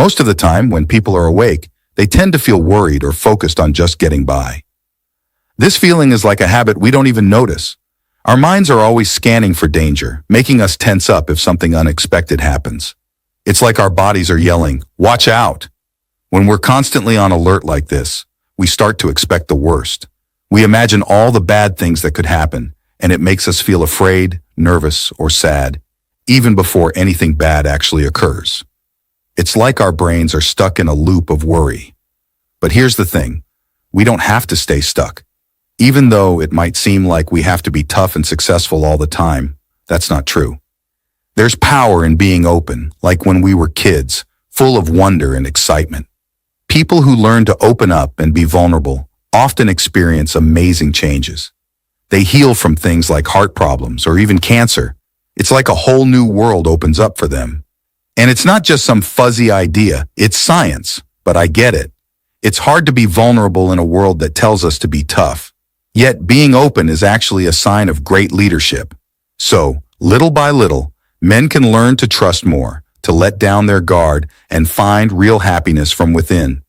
Most of the time, when people are awake, they tend to feel worried or focused on just getting by. This feeling is like a habit we don't even notice. Our minds are always scanning for danger, making us tense up if something unexpected happens. It's like our bodies are yelling, "Watch out!" When we're constantly on alert like this, we start to expect the worst. We imagine all the bad things that could happen, and it makes us feel afraid, nervous, or sad, even before anything bad actually occurs. It's like our brains are stuck in a loop of worry. But here's the thing, we don't have to stay stuck. Even though it might seem like we have to be tough and successful all the time, that's not true. There's power in being open, like when we were kids, full of wonder and excitement. People who learn to open up and be vulnerable often experience amazing changes. They heal from things like heart problems or even cancer. It's like a whole new world opens up for them. And it's not just some fuzzy idea, it's science, but I get it. It's hard to be vulnerable in a world that tells us to be tough. Yet being open is actually a sign of great leadership. So, little by little, men can learn to trust more, to let down their guard, and find real happiness from within.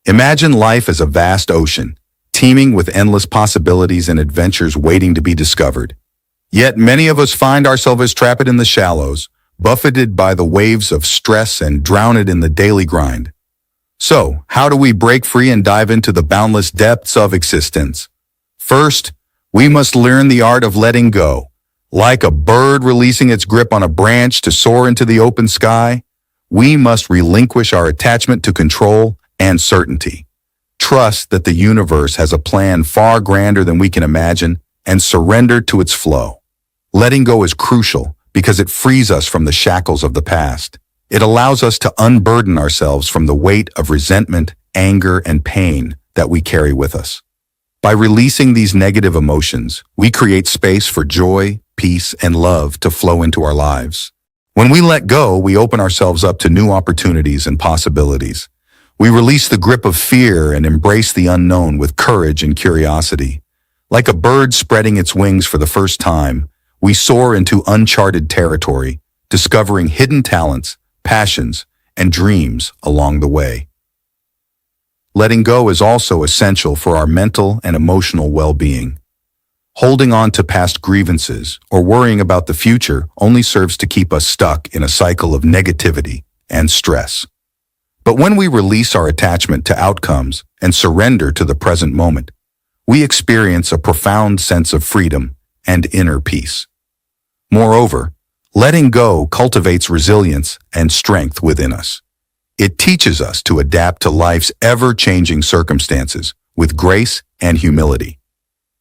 Imagine life as a vast ocean, teeming with endless possibilities and adventures waiting to be discovered. Yet many of us find ourselves trapped in the shallows, buffeted by the waves of stress and drowned in the daily grind. So, how do we break free and dive into the boundless depths of existence? First, we must learn the art of letting go. Like a bird releasing its grip on a branch to soar into the open sky, we must relinquish our attachment to control and certainty. Trust that the universe has a plan far grander than we can imagine and surrender to its flow. Letting go is crucial because it frees us from the shackles of the past. It allows us to unburden ourselves from the weight of resentment, anger, and pain that we carry with us. By releasing these negative emotions, we create space for joy, peace, and love to flow into our lives. When we let go, we open ourselves up to new opportunities and possibilities. We release the grip of fear and embrace the unknown with courage and curiosity. Like a bird spreading its wings for the first time, we soar into uncharted territory, discovering hidden talents, passions, and dreams along the way. Letting go is also essential for our mental and emotional well-being. Holding on to past grievances or worrying about the future only serves to keep us stuck in a cycle of negativity and stress. But when we release our attachment to outcomes and surrender to the present moment, we experience a profound sense of freedom and inner peace. Moreover, letting go cultivates resilience and strength within us. It teaches us to adapt to life's ever-changing circumstances with grace and humility.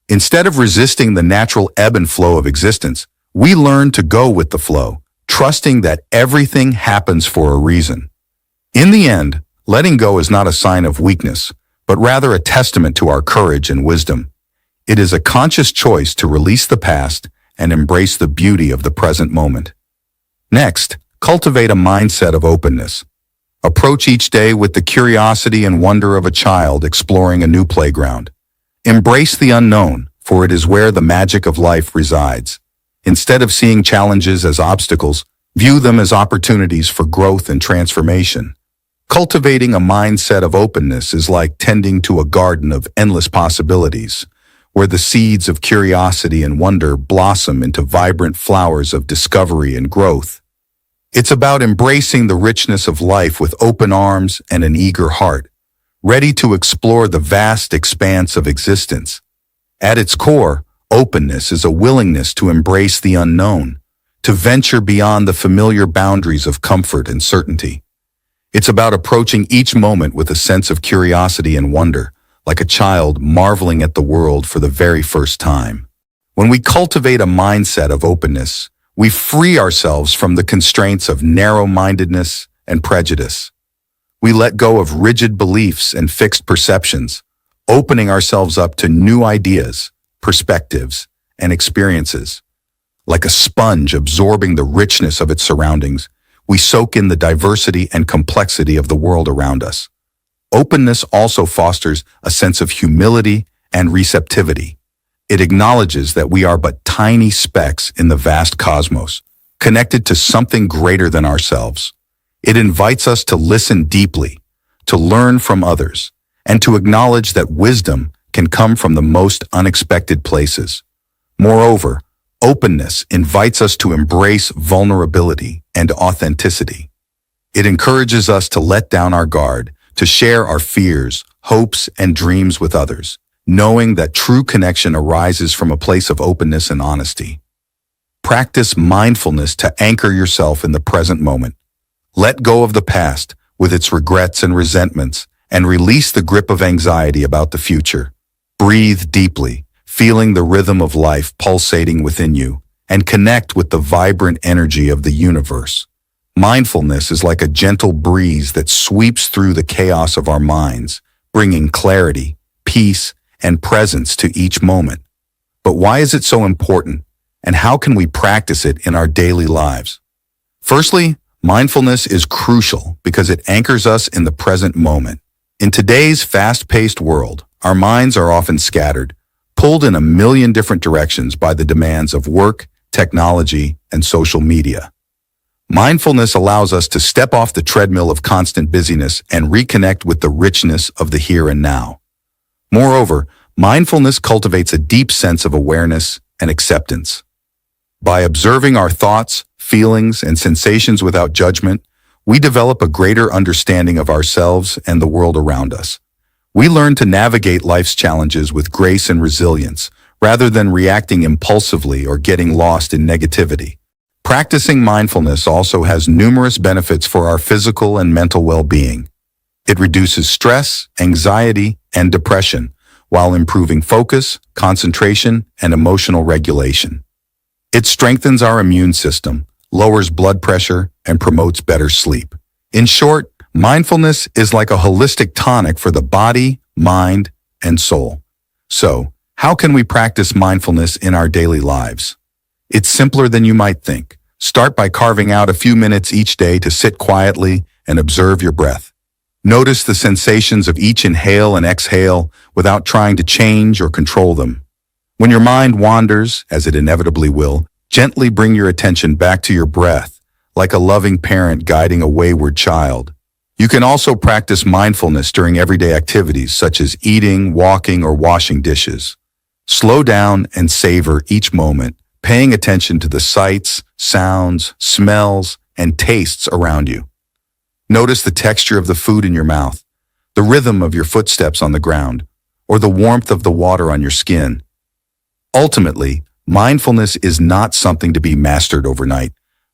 Instead of resisting the natural ebb and flow of existence, we learn to go with the flow, trusting that everything happens for a reason. In the end, letting go is not a sign of weakness, but rather a testament to our courage and wisdom. It is a conscious choice to release the past and embrace the beauty of the present moment. Next, cultivate a mindset of openness. Approach each day with the curiosity and wonder of a child exploring a new playground. Embrace the unknown, for it is where the magic of life resides. Instead of seeing challenges as obstacles, view them as opportunities for growth and transformation. Cultivating a mindset of openness is like tending to a garden of endless possibilities, where the seeds of curiosity and wonder blossom into vibrant flowers of discovery and growth. It's about embracing the richness of life with open arms and an eager heart, ready to explore the vast expanse of existence. At its core, openness is a willingness to embrace the unknown, to venture beyond the familiar boundaries of comfort and certainty. It's about approaching each moment with a sense of curiosity and wonder, like a child marveling at the world for the very first time. When we cultivate a mindset of openness, we free ourselves from the constraints of narrow-mindedness and prejudice. We let go of rigid beliefs and fixed perceptions, opening ourselves up to new ideas, perspectives, and experiences. Like a sponge absorbing the richness of its surroundings, we soak in the diversity and complexity of the world around us. Openness also fosters a sense of humility and receptivity. It acknowledges that we are but tiny specks in the vast cosmos, connected to something greater than ourselves. It invites us to listen deeply, to learn from others, and to acknowledge that wisdom can come from the most unexpected places. Moreover, openness invites us to embrace vulnerability and authenticity. It encourages us to let down our guard, to share our fears, hopes, and dreams with others, knowing that true connection arises from a place of openness and honesty. Practice mindfulness to anchor yourself in the present moment. Let go of the past, with its regrets and resentments, and release the grip of anxiety about the future. Breathe deeply, feeling the rhythm of life pulsating within you, and connect with the vibrant energy of the universe. Mindfulness is like a gentle breeze that sweeps through the chaos of our minds, bringing clarity, peace, and presence to each moment. But why is it so important, and how can we practice it in our daily lives? Firstly, mindfulness is crucial because it anchors us in the present moment. In today's fast-paced world, our minds are often scattered, pulled in a million different directions by the demands of work, technology, and social media. Mindfulness allows us to step off the treadmill of constant busyness and reconnect with the richness of the here and now. Moreover, mindfulness cultivates a deep sense of awareness and acceptance. By observing our thoughts, feelings, and sensations without judgment, we develop a greater understanding of ourselves and the world around us. We learn to navigate life's challenges with grace and resilience, rather than reacting impulsively or getting lost in negativity. Practicing mindfulness also has numerous benefits for our physical and mental well-being. It reduces stress, anxiety, and depression, while improving focus, concentration, and emotional regulation. It strengthens our immune system, lowers blood pressure, and promotes better sleep. In short, mindfulness is like a holistic tonic for the body, mind, and soul. So, how can we practice mindfulness in our daily lives? It's simpler than you might think. Start by carving out a few minutes each day to sit quietly and observe your breath. Notice the sensations of each inhale and exhale without trying to change or control them. When your mind wanders, as it inevitably will, gently bring your attention back to your breath, like a loving parent guiding a wayward child. You can also practice mindfulness during everyday activities such as eating, walking, or washing dishes. Slow down and savor each moment, paying attention to the sights, sounds, smells, and tastes around you. Notice the texture of the food in your mouth, the rhythm of your footsteps on the ground, or the warmth of the water on your skin. Ultimately, mindfulness is not something to be mastered overnight,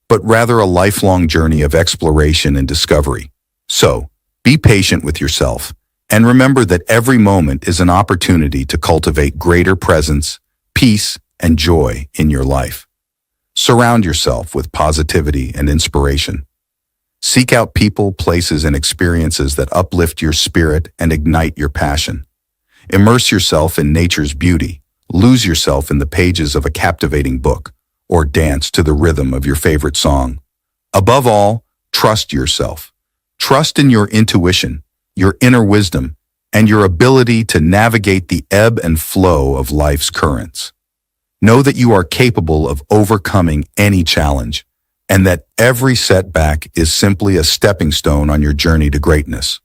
but rather a lifelong journey of exploration and discovery. So, be patient with yourself, and remember that every moment is an opportunity to cultivate greater presence, peace, and joy in your life. Surround yourself with positivity and inspiration. Seek out people, places, and experiences that uplift your spirit and ignite your passion. Immerse yourself in nature's beauty. Lose yourself in the pages of a captivating book, or dance to the rhythm of your favorite song. Above all, trust yourself. Trust in your intuition, your inner wisdom, and your ability to navigate the ebb and flow of life's currents. Know that you are capable of overcoming any challenge, and that every setback is simply a stepping stone on your journey to greatness.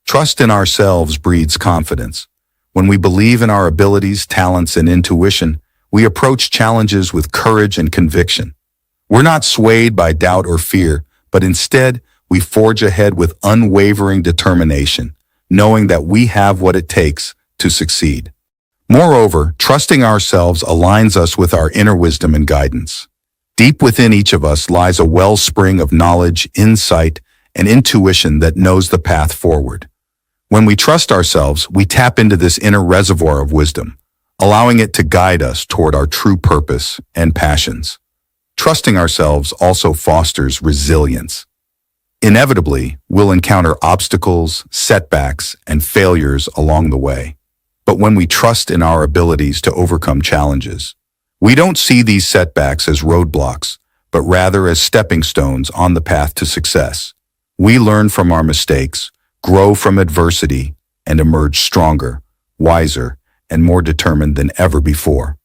Trust in ourselves breeds confidence. When we believe in our abilities, talents, and intuition, we approach challenges with courage and conviction. We're not swayed by doubt or fear, but instead, we forge ahead with unwavering determination, knowing that we have what it takes to succeed. Moreover, trusting ourselves aligns us with our inner wisdom and guidance. Deep within each of us lies a wellspring of knowledge, insight, and intuition that knows the path forward. When we trust ourselves, we tap into this inner reservoir of wisdom, allowing it to guide us toward our true purpose and passions. Trusting ourselves also fosters resilience. Inevitably, we'll encounter obstacles, setbacks, and failures along the way. But when we trust in our abilities to overcome challenges, we don't see these setbacks as roadblocks, but rather as stepping stones on the path to success. We learn from our mistakes, grow from adversity, and emerge stronger, wiser, and more determined than ever before.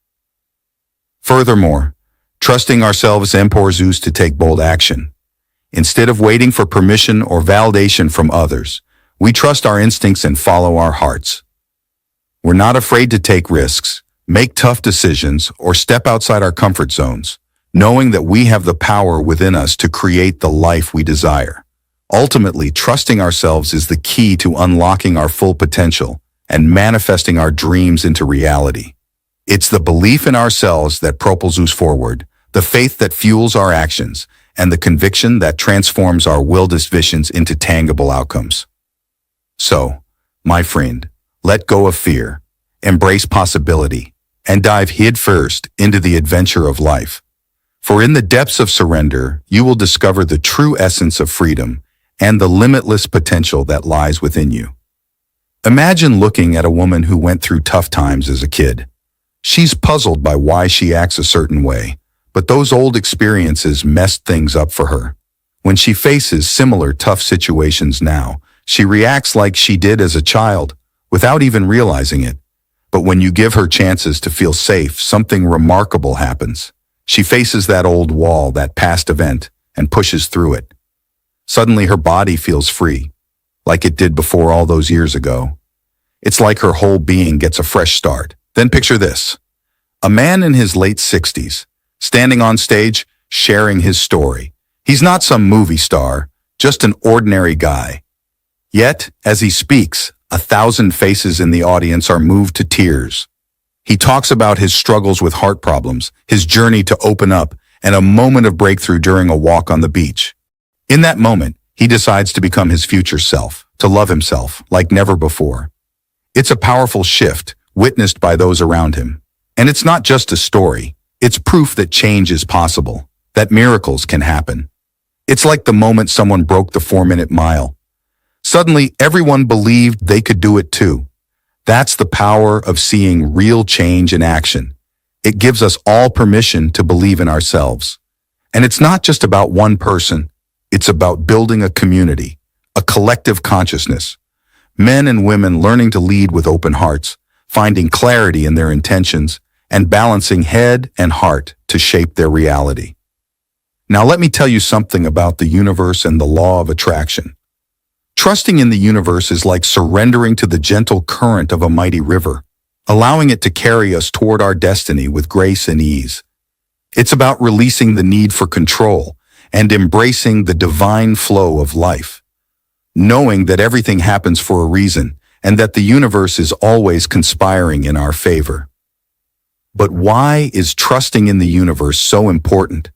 Furthermore, trusting ourselves empowers us to take bold action. Instead of waiting for permission or validation from others, we trust our instincts and follow our hearts. We're not afraid to take risks, make tough decisions, or step outside our comfort zones, knowing that we have the power within us to create the life we desire. Ultimately, trusting ourselves is the key to unlocking our full potential and manifesting our dreams into reality. It's the belief in ourselves that propels us forward, the faith that fuels our actions, and the conviction that transforms our wildest visions into tangible outcomes. So, my friend, let go of fear, embrace possibility, and dive headfirst into the adventure of life. For in the depths of surrender, you will discover the true essence of freedom and the limitless potential that lies within you. Imagine looking at a woman who went through tough times as a kid. She's puzzled by why she acts a certain way, but those old experiences messed things up for her. When she faces similar tough situations now, she reacts like she did as a child, without even realizing it. But when you give her chances to feel safe, something remarkable happens. She faces that old wall, that past event, and pushes through it. Suddenly her body feels free, like it did before all those years ago. It's like her whole being gets a fresh start. Then picture this. A man in his late 60s, standing on stage, sharing his story. He's not some movie star, just an ordinary guy. Yet, as he speaks, 1,000 faces in the audience are moved to tears. He talks about his struggles with heart problems, his journey to open up, and a moment of breakthrough during a walk on the beach. In that moment, he decides to become his future self, to love himself like never before. It's a powerful shift, witnessed by those around him. And it's not just a story, it's proof that change is possible, that miracles can happen. It's like the moment someone broke the 4-minute mile. Suddenly, everyone believed they could do it too. That's the power of seeing real change in action. It gives us all permission to believe in ourselves. And it's not just about one person. It's about building a community, a collective consciousness. Men and women learning to lead with open hearts, finding clarity in their intentions, and balancing head and heart to shape their reality. Now let me tell you something about the universe and the law of attraction. Trusting in the universe is like surrendering to the gentle current of a mighty river, allowing it to carry us toward our destiny with grace and ease. It's about releasing the need for control and embracing the divine flow of life, knowing that everything happens for a reason and that the universe is always conspiring in our favor. But why is trusting in the universe so important?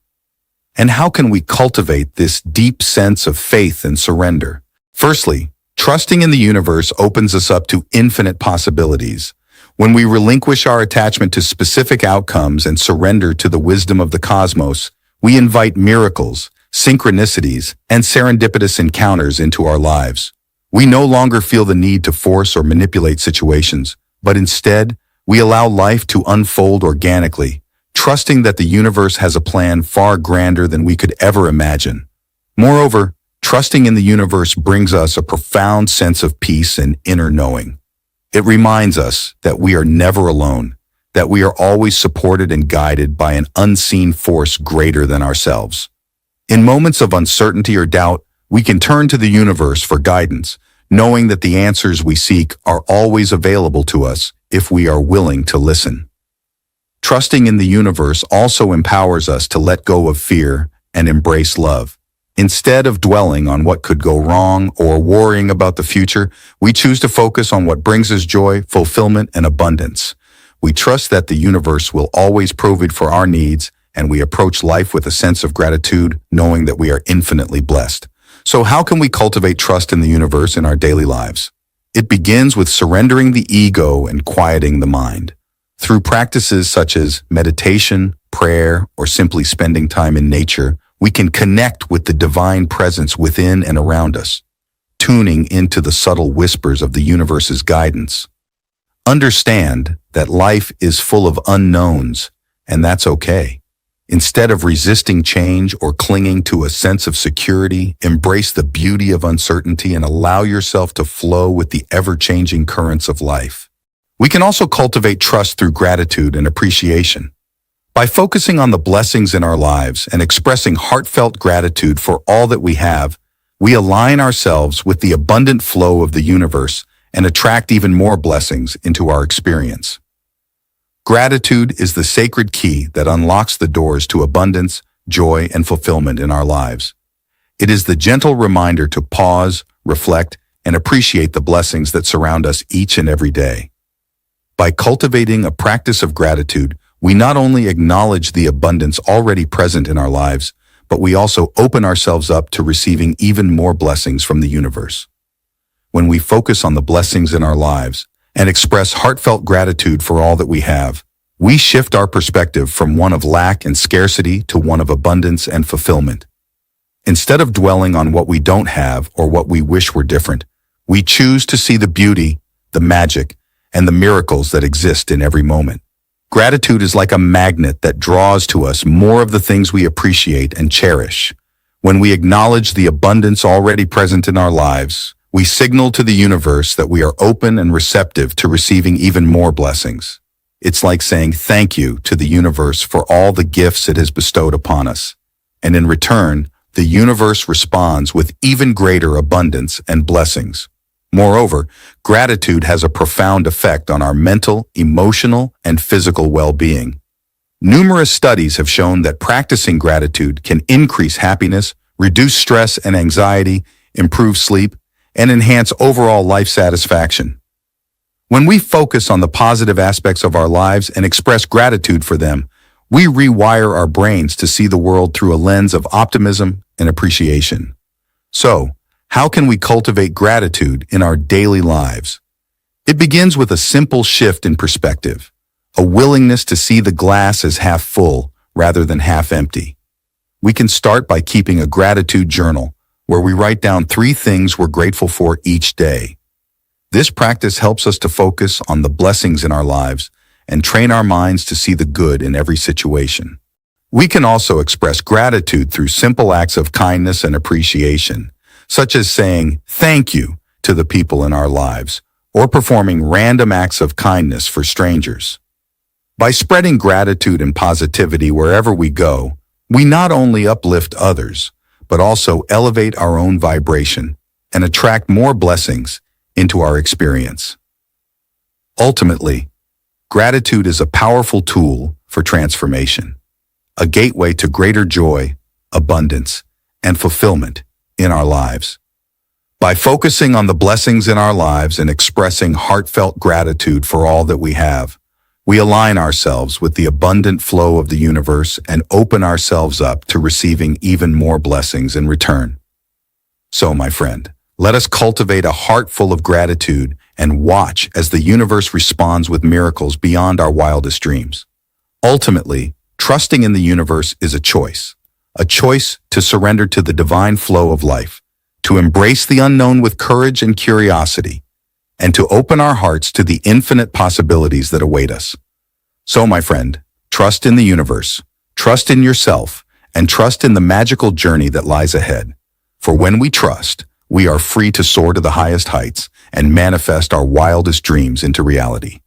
And how can we cultivate this deep sense of faith and surrender? Firstly, trusting in the universe opens us up to infinite possibilities. When we relinquish our attachment to specific outcomes and surrender to the wisdom of the cosmos, we invite miracles, synchronicities, and serendipitous encounters into our lives. We no longer feel the need to force or manipulate situations, but instead, we allow life to unfold organically, trusting that the universe has a plan far grander than we could ever imagine. Moreover, trusting in the universe brings us a profound sense of peace and inner knowing. It reminds us that we are never alone, that we are always supported and guided by an unseen force greater than ourselves. In moments of uncertainty or doubt, we can turn to the universe for guidance, knowing that the answers we seek are always available to us if we are willing to listen. Trusting in the universe also empowers us to let go of fear and embrace love. Instead of dwelling on what could go wrong or worrying about the future, we choose to focus on what brings us joy, fulfillment, and abundance. We trust that the universe will always provide for our needs, and we approach life with a sense of gratitude, knowing that we are infinitely blessed. So how can we cultivate trust in the universe in our daily lives? It begins with surrendering the ego and quieting the mind. Through practices such as meditation, prayer, or simply spending time in nature, we can connect with the divine presence within and around us, tuning into the subtle whispers of the universe's guidance. Understand that life is full of unknowns, and that's okay. Instead of resisting change or clinging to a sense of security, embrace the beauty of uncertainty and allow yourself to flow with the ever-changing currents of life. We can also cultivate trust through gratitude and appreciation. By focusing on the blessings in our lives and expressing heartfelt gratitude for all that we have, we align ourselves with the abundant flow of the universe and attract even more blessings into our experience. Gratitude is the sacred key that unlocks the doors to abundance, joy, and fulfillment in our lives. It is the gentle reminder to pause, reflect, and appreciate the blessings that surround us each and every day. By cultivating a practice of gratitude, we not only acknowledge the abundance already present in our lives, but we also open ourselves up to receiving even more blessings from the universe. When we focus on the blessings in our lives and express heartfelt gratitude for all that we have, we shift our perspective from one of lack and scarcity to one of abundance and fulfillment. Instead of dwelling on what we don't have or what we wish were different, we choose to see the beauty, the magic, and the miracles that exist in every moment. Gratitude is like a magnet that draws to us more of the things we appreciate and cherish. When we acknowledge the abundance already present in our lives, we signal to the universe that we are open and receptive to receiving even more blessings. It's like saying thank you to the universe for all the gifts it has bestowed upon us. And in return, the universe responds with even greater abundance and blessings. Moreover, gratitude has a profound effect on our mental, emotional, and physical well-being. Numerous studies have shown that practicing gratitude can increase happiness, reduce stress and anxiety, improve sleep, and enhance overall life satisfaction. When we focus on the positive aspects of our lives and express gratitude for them, we rewire our brains to see the world through a lens of optimism and appreciation. So, how can we cultivate gratitude in our daily lives? It begins with a simple shift in perspective, a willingness to see the glass as half full rather than half empty. We can start by keeping a gratitude journal where we write down 3 things we're grateful for each day. This practice helps us to focus on the blessings in our lives and train our minds to see the good in every situation. We can also express gratitude through simple acts of kindness and appreciation, such as saying thank you to the people in our lives or performing random acts of kindness for strangers. By spreading gratitude and positivity wherever we go, we not only uplift others, but also elevate our own vibration and attract more blessings into our experience. Ultimately, gratitude is a powerful tool for transformation, a gateway to greater joy, abundance, and fulfillment in our lives. By focusing on the blessings in our lives and expressing heartfelt gratitude for all that we have, we align ourselves with the abundant flow of the universe and open ourselves up to receiving even more blessings in return. So, my friend, let us cultivate a heart full of gratitude and watch as the universe responds with miracles beyond our wildest dreams. Ultimately, trusting in the universe is a choice to surrender to the divine flow of life, to embrace the unknown with courage and curiosity, and to open our hearts to the infinite possibilities that await us. So, my friend, trust in the universe, trust in yourself, and trust in the magical journey that lies ahead. For when we trust, we are free to soar to the highest heights and manifest our wildest dreams into reality.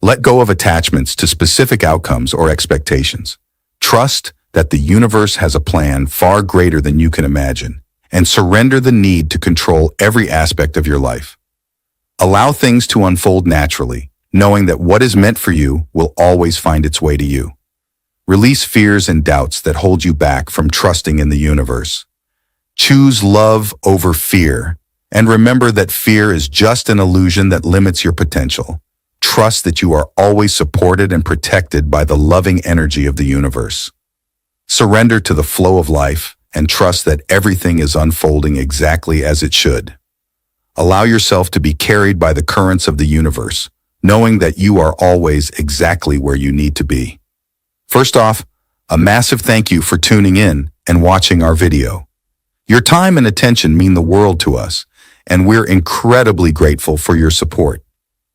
Let go of attachments to specific outcomes or expectations. Trust that the universe has a plan far greater than you can imagine, and surrender the need to control every aspect of your life. Allow things to unfold naturally, knowing that what is meant for you will always find its way to you. Release fears and doubts that hold you back from trusting in the universe. Choose love over fear, and remember that fear is just an illusion that limits your potential. Trust that you are always supported and protected by the loving energy of the universe. Surrender to the flow of life and trust that everything is unfolding exactly as it should. Allow yourself to be carried by the currents of the universe, knowing that you are always exactly where you need to be. First off, a massive thank you for tuning in and watching our video. Your time and attention mean the world to us, and we're incredibly grateful for your support.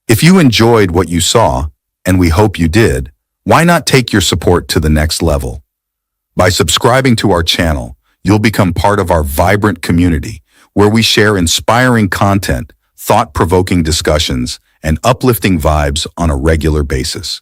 If you enjoyed what you saw, and we hope you did, why not take your support to the next level? By subscribing to our channel, you'll become part of our vibrant community, where we share inspiring content, thought-provoking discussions, and uplifting vibes on a regular basis.